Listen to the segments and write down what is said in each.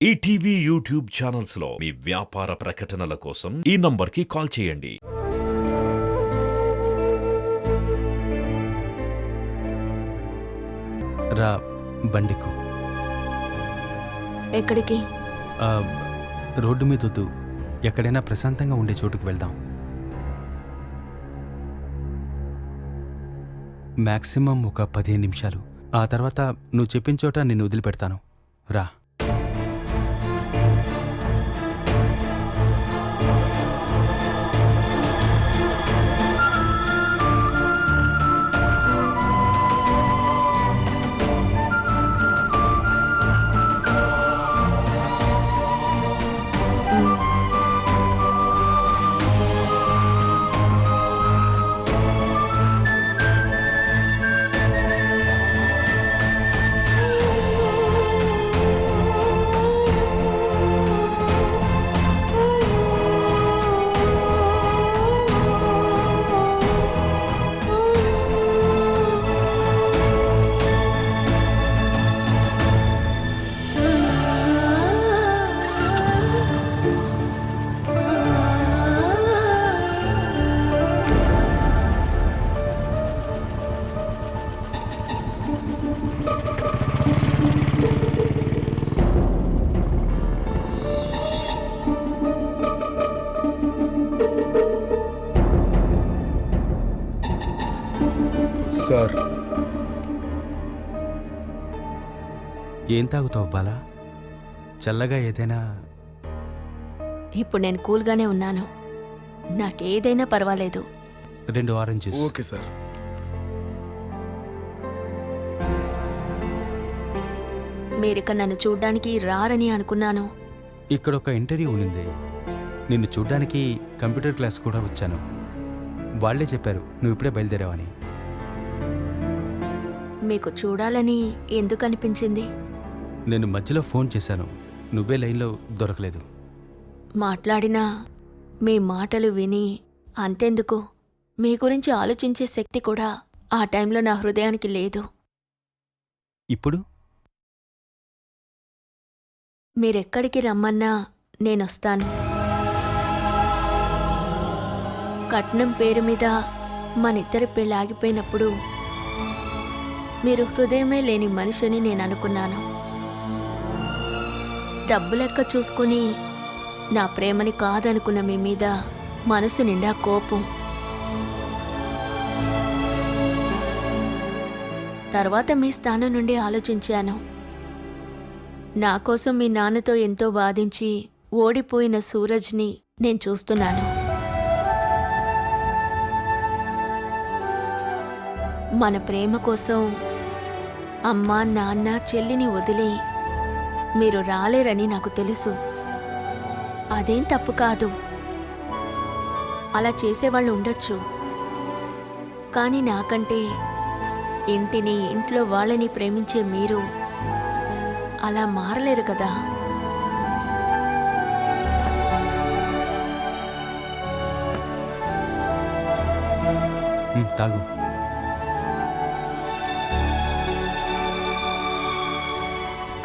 ETV YouTube channels లో మీ వ్యాపార ప్రకటనల కోసం ఈ నంబర్కి కాల్ చేయండి. రా బండికు. ఎక్కడికి? రోడ్డు మీద వద్దు, ఎక్కడైనా ప్రశాంతంగా ఉండే చోటుకు వెళ్దాం. మ్యాక్సిమం ఒక 15 నిమిషాలు. ఆ తర్వాత నువ్వు చెప్పిన చోట నిన్ను వదిలిపెడతాను. రా. సార్, ఏం తాగుతావు బాలా? చల్లగా ఏదైనా? ఇప్పుడు నేను కూల్గానే ఉన్నాను. నాకేదైనా పర్వాలేదు. 2 ఆరెంజెస్. Okay sir. మీరిక నన్ను చూడ్డానికి రారని అనుకున్నాను. ఇక్కడ ఒక ఇంటర్వ్యూ ఉన్నింది. నిన్ను చూడ్డానికి కంప్యూటర్ క్లాస్ కూడా వచ్చాను. వాళ్లే చెప్పారు నువ్వు ఇప్పుడే బయలుదేరావని. మీకు చూడాలని ఎందుకు అనిపించింది? నేను మధ్యలో ఫోన్ చేశాను, నువ్వే లైన్లో దొరకలేదు. మాట్లాడినా మీ మాటలు విని అంతెందుకు, మీ గురించి ఆలోచించే శక్తి కూడా ఆ టైంలో నా హృదయానికి లేదు. ఇప్పుడు మీరెక్కడికి రమ్మన్నా నేనొస్తాను. కట్నం పేరు మీద మనిద్దరి పెళ్ళి ఆగిపోయినప్పుడు మీరు హృదయమే లేని మనిషిని నేను అనుకున్నాను. డబ్బు లెక్క చూసుకుని నా ప్రేమని కాదనుకున్న మీ మీద మనసు నిండా కోపం. తర్వాత మీ స్థానం నుండి ఆలోచించాను. నా కోసం మీ నాన్నతో ఎంతో వాదించి ఓడిపోయిన సూరజ్ని నేను చూస్తున్నాను. మన ప్రేమ కోసం అమ్మా, నాన్న, చెల్లిని వదిలి మీరు రాలేరని నాకు తెలుసు. అదేం తప్పు కాదు, అలా చేసేవాళ్ళు ఉండొచ్చు. కానీ నాకంటే ఇంటిని, ఇంట్లో వాళ్ళని ప్రేమించే మీరు అలా మారలేరు కదా. తాగు.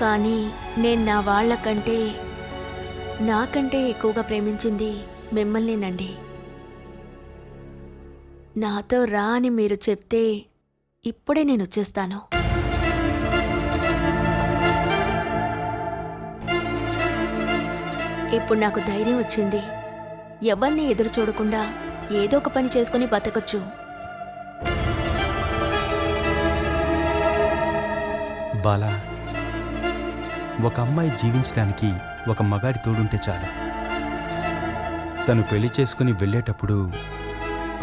కానీ నేను నా వాళ్లకంటే, నాకంటే ఎక్కువగా ప్రేమించింది మిమ్మల్నినండి. నాతో రా అని మీరు చెప్తే ఇప్పుడే నేను వచ్చేస్తాను. ఇప్పుడు నాకు ధైర్యం వచ్చింది. ఎవరిని ఎదురు చూడకుండా ఏదో ఒక పని చేసుకుని బతకొచ్చు. బాలా, ఒక అమ్మాయి జీవించడానికి ఒక మగాడి తోడుంటే చాలు. తను పెళ్లి చేసుకుని వెళ్ళేటప్పుడు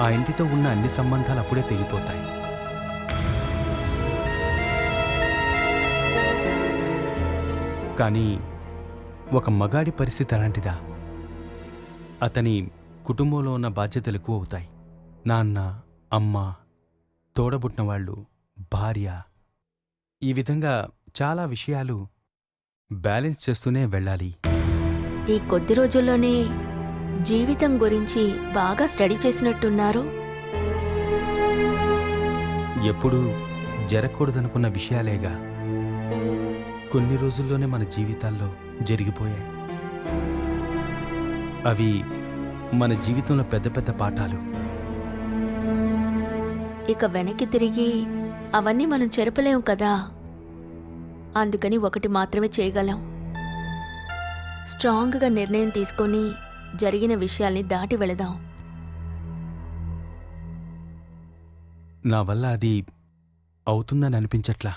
ఆ ఇంటితో ఉన్న అన్ని సంబంధాలు అప్పుడే తెగిపోతాయి. కానీ ఒక మగాడి పరిస్థితి అలాంటిదా? అతని కుటుంబంలో ఉన్న బాధ్యతలు ఎక్కువ అవుతాయి. నాన్న, అమ్మ, తోడబుట్టిన వాళ్ళు, భార్య, ఈ విధంగా చాలా విషయాలు బ్యాలెన్స్ చేస్తూనే వెళ్ళాలి. ఈ కొద్ది రోజుల్లోనే జీవితం గురించి బాగా స్టడీ చేసినట్టున్నారు. ఎప్పుడూ జరగకూడదనుకున్న విషయాలేగా. కొన్ని రోజుల్లోనే మన జీవితాల్లో జరిగిపోయాయి. అవి మన జీవితంలో పెద్ద పెద్ద పాఠాలు. ఇక వెనక్కి తిరిగి అవన్నీ మనం చెరపలేం కదా. అందుకని ఒకటి మాత్రమే చేయగలం. స్ట్రాంగ్గా నిర్ణయం తీసుకొని జరిగిన విషయాల్ని దాటి వెళదాం. నా వల్ల అది అవుతుందని అనిపించట్లా.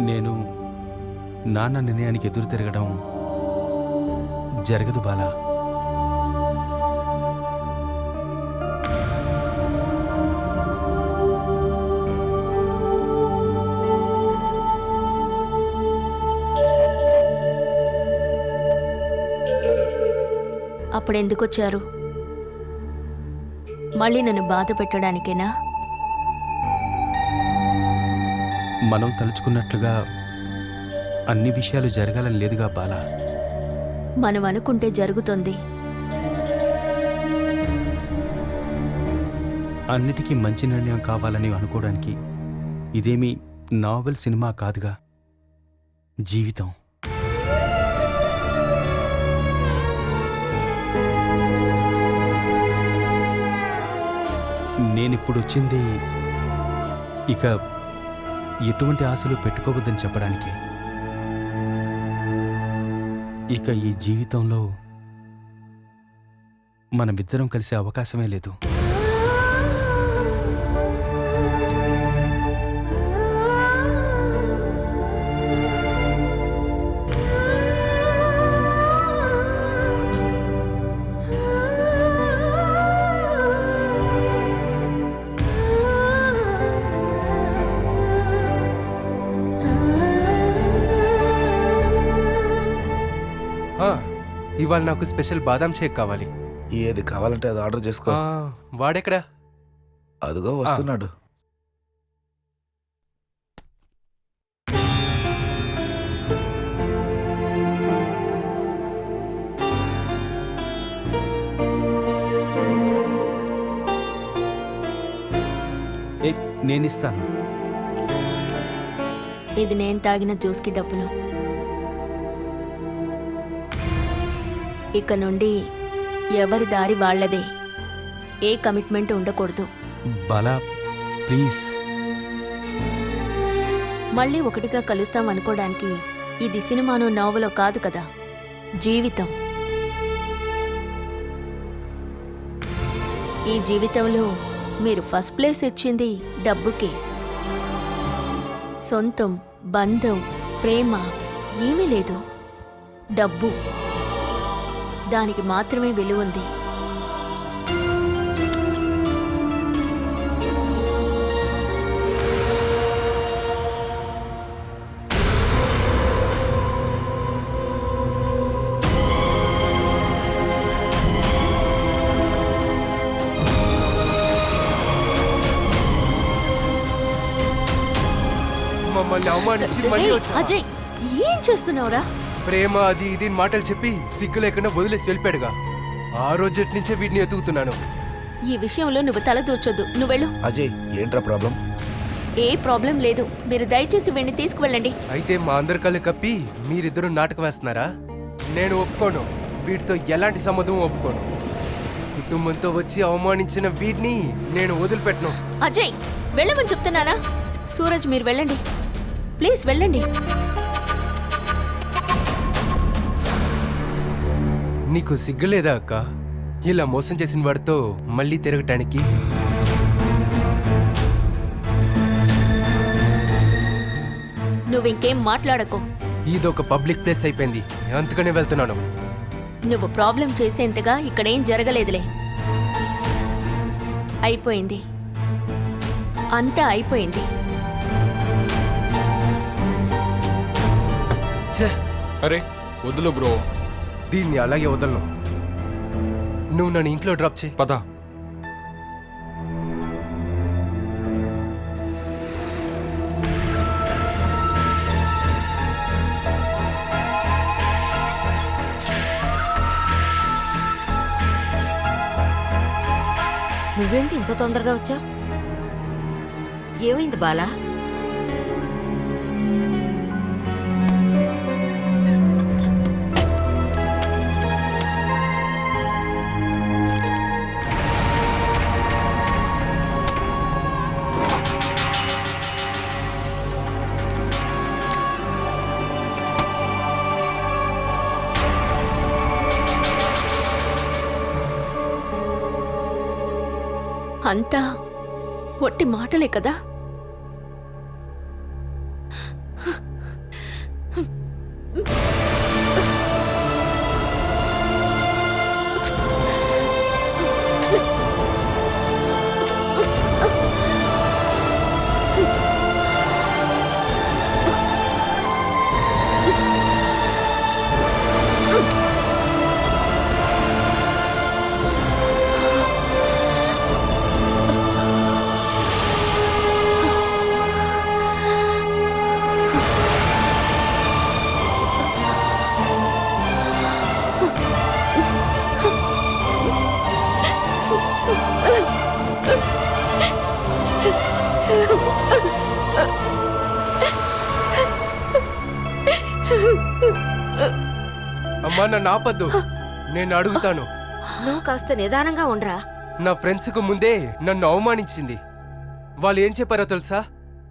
నేను నాన్న నిర్ణయానికి ఎదురు తిరగడం జరగదు బాలా. అప్పుడెందుకొచ్చారు? మళ్ళీ నన్ను బాధ పెట్టడానికేనా? మనం తలుచుకున్నట్లుగా అన్ని విషయాలు జరగాలని లేదుగా బాలా. మనం అనుకుంటే జరుగుతుంది. అన్నిటికీ మంచి నిర్ణయం కావాలని అనుకోవడానికి ఇదేమీ నావెల్ సినిమా కాదుగా, జీవితం. నేనిప్పుడు వచ్చింది ఇక ఎటువంటి ఆశలు పెట్టుకోవద్దని చెప్పడానికి. ఇక ఈ జీవితంలో మనమిద్దరం కలిసే అవకాశమే లేదు. ఇవాళ నాకు స్పెషల్ బాదాం షేక్ కావాలి. ఏది కావాలంటే అది ఆర్డర్ చేసుకో. వాడెక్కడా? అదుగో వస్తున్నాడు. నేనిస్తాను. ఇది నేను తాగిన జ్యూస్కి డబ్బులు. ఇక నుండి ఎవరి దారి వాళ్లదే. ఏ కమిట్మెంట్ ఉండకూడదు. బాలా ప్లీజ్. మళ్ళీ ఒకటిగా కలుస్తాం అనుకోవడానికి ఇది సినిమానో నవలో కాదు కదా, జీవితం. ఈ జీవితంలో మీరు ఫస్ట్ ప్లేస్ ఇచ్చింది డబ్బుకే. సొంతం, బంధం, ప్రేమ ఏమీ లేదు. డబ్బు, దానికి మాత్రమే విలువ ఉంది. మమ్మల్ని అవమానించి మళ్ళీ ఏయ్, వచ్చావా? అజయ్, ఏం చేస్తున్నావురా? ప్రేమ అది ఇది మాటలు చెప్పి సిగ్గు లేకుండా వదిలేసి వెళ్ళిపోయాడుగా. ఆ రోజటి నుంచే వీడిని ఎతుకుతున్నాను. ఈ విషయంలో నువ్వు తల దూర్చొద్దు. నువ్వెళ్ళు. అజయ్ ఏంట్రా ప్రాబ్లం? ఏ ప్రాబ్లం లేదు. మీరు దయచేసి వీడిని తీసుకువెళ్ళండి. అయితే మా అందరి కళ్ళు కప్పి మీరిద్దరూ నాటకం వేస్తున్నారా? నేను ఒప్పుకోను. వీడితో ఎలాంటి సంబంధం ఒప్పుకోను. కుటుంబంతో వచ్చి అవమానించిన వీడిని నేను వదిలిపెట్టను. అజయ్, వెళ్ళమని చెప్తున్నానా? సూరజ్, మీరు వెళ్ళండి ప్లీజ్, వెళ్ళండి. నీకు సిగ్గులేదా అక్క, ఇలా మోసం చేసిన వాడితో మళ్ళీ తిరగటానికి? నువ్వింకేం మాట్లాడకు. ఇదొక పబ్లిక్ ప్లేస్ అయిపోయింది, అందుకనే వెళ్తున్నాను. నువ్వు ప్రాబ్లం చేసేంతగా ఇక్కడేం జరగలేదులే. అయిపోయింది, అంతా అయిపోయింది. ఛే, అరే వదులు బ్రో, దీన్ని అలాగే వదలను. నువ్వు నన్ను ఇంట్లో డ్రాప్ చేయి. పద. నువ్వేంటి ఇంత తొందరగా వచ్చావు? ఏమైంది బాలా? అంతా ఒట్టి మాటలే కదా? అమ్మా నన్ను ఆపద్దు, నేను అడుగుతాను. నువ్వు కాస్త నిదానంగా ఉండరా. నా ఫ్రెండ్స్కు ముందే నన్ను అవమానించింది. వాళ్ళు ఏం చెప్పారో తెలుసా?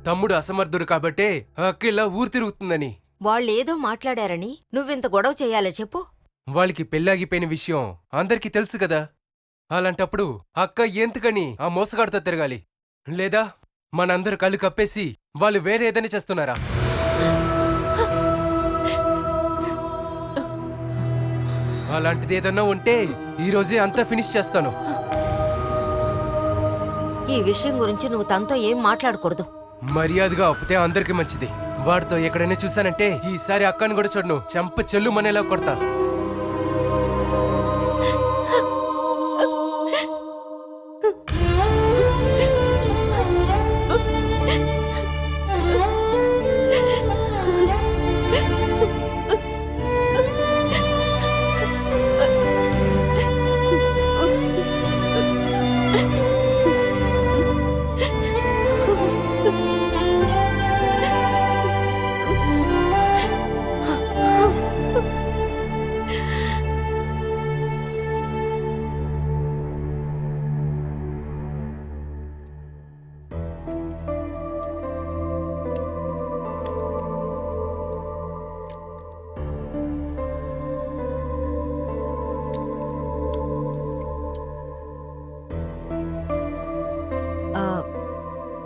తమ్ముడు అసమర్థుడు కాబట్టే అక్క ఇలా ఊరు తిరుగుతుందని. వాళ్ళేదో మాట్లాడారని నువ్వింత గొడవ చెయ్యాలే చెప్పు. వాళ్ళకి పెళ్ళాగిపోయిన విషయం అందరికీ తెలుసు కదా. అలాంటప్పుడు అక్క ఎందుకని ఆ మోసగాడితో తిరగాలి? లేదా మనందరూ కళ్ళు కప్పేసి వాళ్ళు వేరే ఏదైనా చేస్తున్నారా? అలాంటిది ఏదన్నా ఉంటే ఈరోజే అంతా ఫినిష్ చేస్తాను. ఈ విషయం గురించి నువ్వు తనతో ఏం మాట్లాడకూడదు. మర్యాదగా అప్పితే అందరికీ మంచిది. వాడితో ఎక్కడైనా చూశానంటే ఈసారి అక్కని కూడా చూడను, చెంప చెల్లు మనేలా కొడతా.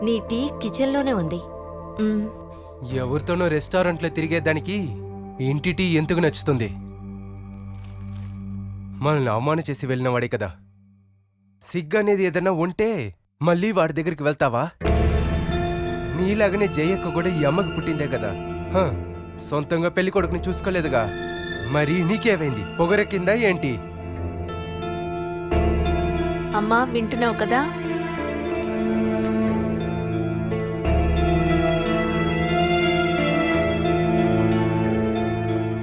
నీ టీ కిచెన్లోనే ఉంది. మ్, ఎవరితోనో రెస్టారెంట్లో తిరిగేదానికి ఇంటి టీ ఎందుకు నచ్చుతుంది? మనల్ని అవమానం చేసి వెళ్ళిన వాడే కదా. సిగ్గనేది ఏదన్నా ఉంటే మళ్ళీ వాడి దగ్గరికి వెళ్తావా? నీలాగనే జయక్క కూడా ఈ అమ్మకు పుట్టిందే కదా. హ, సొంతంగా పెళ్లి కొడుకుని చూసుకోలేదుగా. మరి నీకేమైంది? పొగరెక్కిందా ఏంటి? అమ్మా వింటున్నావు కదా?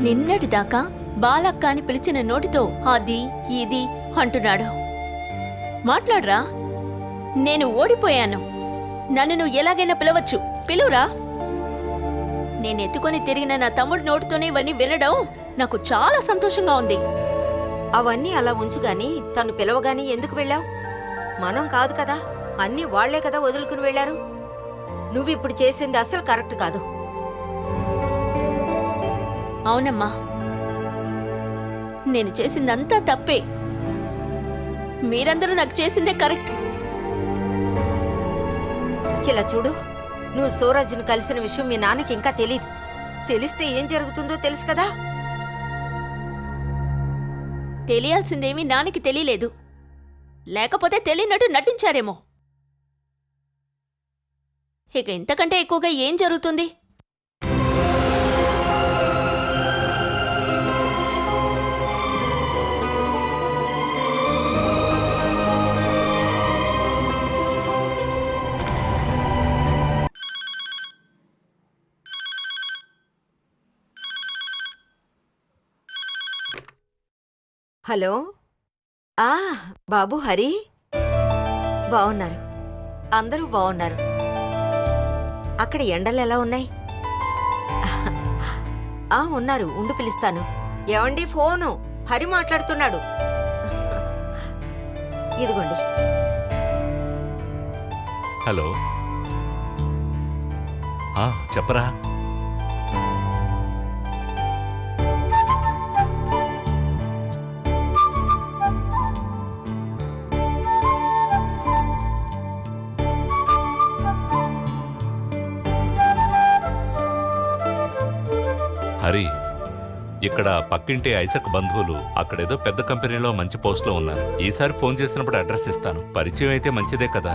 నిన్నటిదాకా బాలక్క అని పిలిచిన నోటితో అది ఇది అంటున్నాడు. మాట్లాడరా. నేను ఓడిపోయాను. నన్ను నువ్వు ఎలాగైనా పిలవచ్చు, పిలువురా. నేనెత్తుకొని తిరిగిన నా తమ్ముడి నోటితోనే ఇవన్నీ వినడం నాకు చాలా సంతోషంగా ఉంది. అవన్నీ అలా ఉంచుగాని తను పిలవగాని ఎందుకు వెళ్ళావు? మనం కాదు కదా, అన్నీ వాళ్లే కదా వదులుకుని వెళ్లారు. నువ్విప్పుడు చేసింది అసలు కరెక్ట్ కాదు. అవునమ్మా, నేను చేసిందంతా తప్పే. మీరందరూ నాకు చేసిందే కరెక్ట్. ఇలా చూడు, నువ్వు సూరజ్ని కలిసిన విషయం మీ నాన్నకి ఇంకా తెలీదు. తెలిస్తే ఏం జరుగుతుందో తెలుసు కదా. తెలియాల్సిందేమీ నాన్నకి తెలియలేదు. లేకపోతే తెలియనట్టు నటించారేమో. ఇక ఇంతకంటే ఎక్కువగా ఏం జరుగుతుంది? హలో. బాబు హరి, బాగున్నారు. అందరూ బాగున్నారు. అక్కడ ఎండలు ఎలా ఉన్నాయి? ఉన్నారు. ఉండు పిలుస్తాను. ఏమండి, ఫోను హరి మాట్లాడుతున్నాడు. ఇదిగోండి. హలో. చెప్పరా. హరి, ఇక్కడ పక్కింటి ఐసక్ బంధువులు అక్కడేదో పెద్ద కంపెనీలో మంచి పోస్ట్లో ఉన్నారు. ఈసారి ఫోన్ చేసినప్పుడు అడ్రస్ ఇస్తాను. పరిచయం అయితే మంచిదే కదా.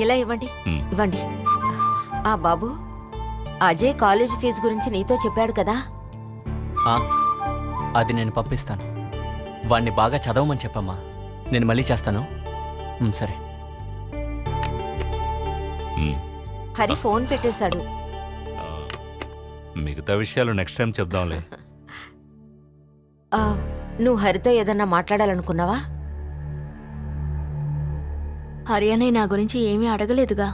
ఇలా ఇవ్వండి. ఉమ్. ఇవ్వండి. బాబు, అజయ్ కాలేజ్ ఫీజు గురించి నీతో చెప్పాడు కదా? అది నేను పంపిస్తాను. వాణ్ణి బాగా చదవమని చెప్పమ్మా. నేను మళ్ళీ చేస్తాను. సరే. హరి ఫోన్ పెట్టేశాడు. మిగతా విషయాలు నెక్స్ట్ టైం చెప్దాంలే. నువ్వు హరితో ఏదన్నా మాట్లాడాలనుకున్నావా? హరి అనే నా గురించి ఏమీ అడగలేదుగా.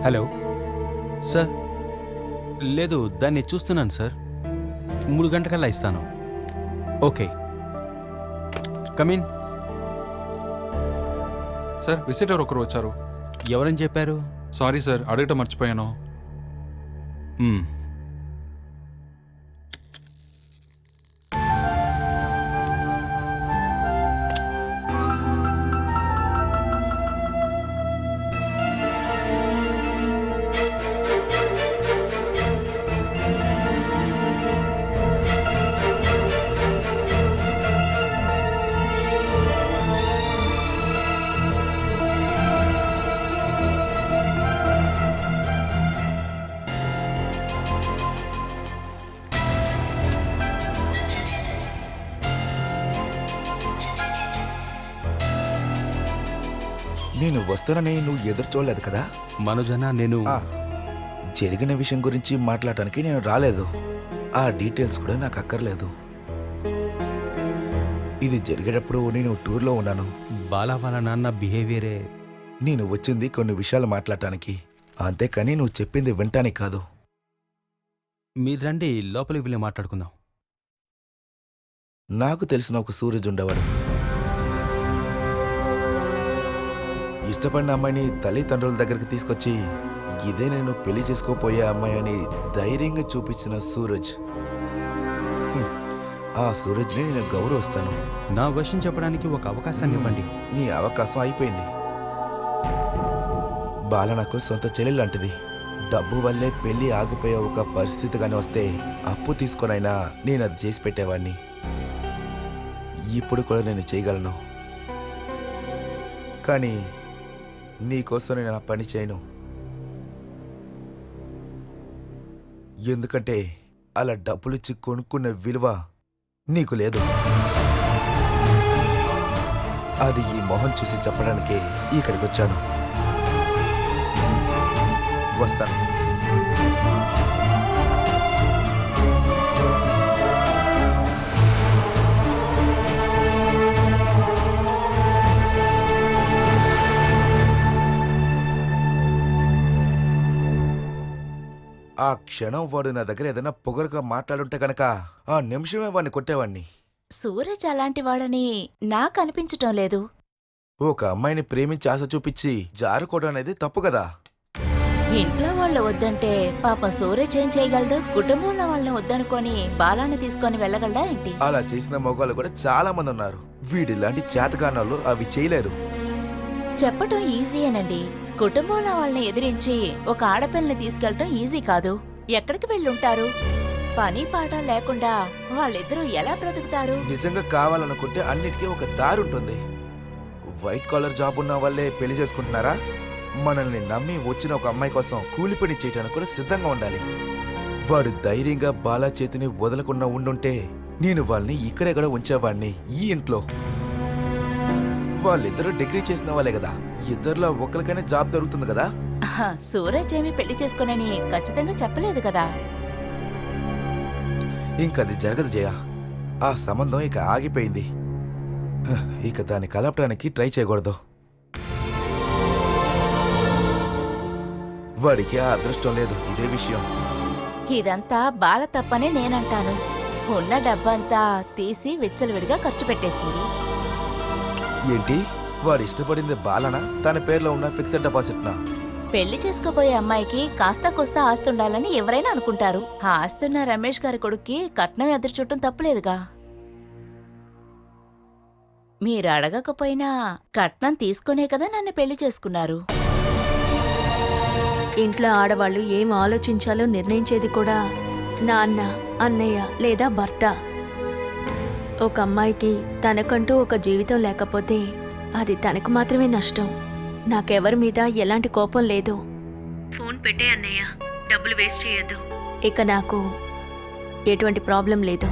Hello sir. లేదు, దాన్ని చూస్తున్నాను సార్. 3 గంటకల్లా ఇస్తాను. Okay, come in. సార్, విజిటర్ ఒకరు వచ్చారు. ఎవరని చెప్పారు? సారీ సార్, అడగటం మర్చిపోయాను. మ్మ్. నేను వస్తానని నువ్వు ఎదురు చూడలేదు కదా. మనోజన, నేను ఆ, జరిగిన విషయం గురించి మాట్లాడటానికి నేను రాలేదు. ఆ డీటెయిల్స్ కూడా నాకు అక్కర్లేదు. ఇది జరిగేటప్పుడు నేను టూర్లో ఉన్నాను. బాలా వాళ్ళ నాన్న బిహేవియరే. నేను వచ్చింది కొన్ని విషయాలు మాట్లాడటానికి, అంతేకాని నువ్వు చెప్పింది వినటానికి కాదు. మీరు రండి, లోపలికి వెళ్ళి మాట్లాడుకుందాం. నాకు తెలిసిన ఒక సూరజ్ ఉండేవాడు. ఇష్టపడిన అమ్మాయిని తల్లిదండ్రుల దగ్గరికి తీసుకొచ్చి ఇదే నేను పెళ్లి చేసుకోపోయే అమ్మాయి అని ధైర్యంగా చూపించిన సూరజ్. ఆ సూరజ్ని నేను గౌరవిస్తాను. నా వర్షం చెప్పడానికి ఒక అవకాశాన్ని ఇవ్వండి. నీ అవకాశం అయిపోయింది. బాల నాకు సొంత చెల్లెలు లాంటిది. డబ్బు వల్లే పెళ్లి ఆగిపోయే ఒక పరిస్థితి కానీ వస్తే అప్పు తీసుకొనైనా నేను అది చేసి పెట్టేవాడిని. ఇప్పుడు కూడా నేను చేయగలను. కానీ నీకోసం నేను ఆ పని చేయను. ఎందుకంటే అలా డబ్బులిచ్చి కొనుక్కున్న విలువ నీకు లేదు. అది ఈ మొహం చూసి చెప్పడానికే ఇక్కడికి వచ్చాను. వస్తాను. ఆ క్షణం వాడు నా దగ్గర ఏదైనా పొగరుగా మాట్లాడుంటే గనక ఆ నిమిషమే వాడిని కొట్టేవాణ్ణి. సూరజ్ అలాంటి వాడని నాకు అనిపించటం లేదు. ఒక అమ్మాయిని ప్రేమించి ఆశ చూపించి జారుకోవడం అనేది తప్పు కదా. ఇంట్లో వాళ్ళు వద్దంటే పాపం సూరజ్ ఏం చేయగలడు? కుటుంబంలో వాళ్ళని వద్దనుకొని బాలాన్ని తీసుకొని వెళ్ళగలడా ఏంటి? అలా చేసిన మగవాళ్ళు కూడా చాలా మంది ఉన్నారు. వీడిలాంటి చేతగానాలు అవి చేయలేరు. చెప్పటం ఈజీయేనండి, కుటుంబంలో వాళ్ళని ఎదిరించి ఒక ఆడపిల్లని తీసుకెళ్ళటం ఈజీ కాదు. ఎక్కడికి వెళ్ళుంటారు? పని పాట లేకుండా వాళ్ళిద్దరూ ఎలా బ్రతుకుతారు? నిజంగా కావాలనుకుంటే అన్నిటికీ ఒక దారి ఉంటుంది. వైట్ కాలర్ జాబ్ ఉన్న వాళ్ళే పెళ్లి చేసుకుంటున్నారా? మనల్ని నమ్మి వచ్చిన ఒక అమ్మాయి కోసం కూలి పని చేయడానికి కూడా సిద్ధంగా ఉండాలి. వాడు ధైర్యంగా బాలా చేతిని వదలకుండా ఉండుంటే నేను వాళ్ళని ఇక్కడే కూడా ఉంచేవాడిని, ఈ ఇంట్లో. వాళ్ళిద్దరూ డిగ్రీ చేసిన వాళ్ళే కదా, ఇద్దరిలో ఒకరికైనా జాబ్ దొరుకుతుంది కదా. సూరజ్ ఏమి పెళ్లి చేసుకోనని ఖచ్చితంగా చెప్పలేదు కదా. ఇంకది జరగదు జయ. ఆ సంబంధం ఇక ఆగిపోయింది. ఇక దాన్ని కలపడానికి ట్రై చేయకూడదు. వాడికి ఆ అదృష్టం లేదు, ఇదే విషయం. ఇదంతా బాల తప్పనే నేనంటాను. ఉన్న డబ్బంతా తీసి విచ్చలవిడిగా ఖర్చు పెట్టేసింది. ఏంటి? వాడు ఇష్టపడింది బాలనా, తన పేర్లో ఉన్న ఫిక్స్డ్ డిపాజిట్నా? పెళ్లి చేసుకోబోయే అమ్మాయికి కాస్త కోస్తా ఆస్తుండాలని ఎవరైనా అనుకుంటారు. ఆ ఆస్తున్న రమేష్ గారి కొడుక్కి కట్నం ఎదురు చుట్టం తప్పులేదుగా. మీరు అడగకపోయినా కట్నం తీసుకునే కదా నన్ను పెళ్లి చేసుకున్నారు. ఇంట్లో ఆడవాళ్ళు ఏం ఆలోచించాలో నిర్ణయించేది కూడా నాన్న, అన్నయ్య లేదా భర్త. ఒక అమ్మాయికి తనకంటూ ఒక జీవితం లేకపోతే అది తనకు మాత్రమే నష్టం. నాకెవరి మీద ఎలాంటి కోపం లేదు. ఫోన్ పెట్టే అన్నయ్య, డబ్బులు వేస్ట్ చేయొద్దు. ఇక నాకు ఎటువంటి ప్రాబ్లం లేదు.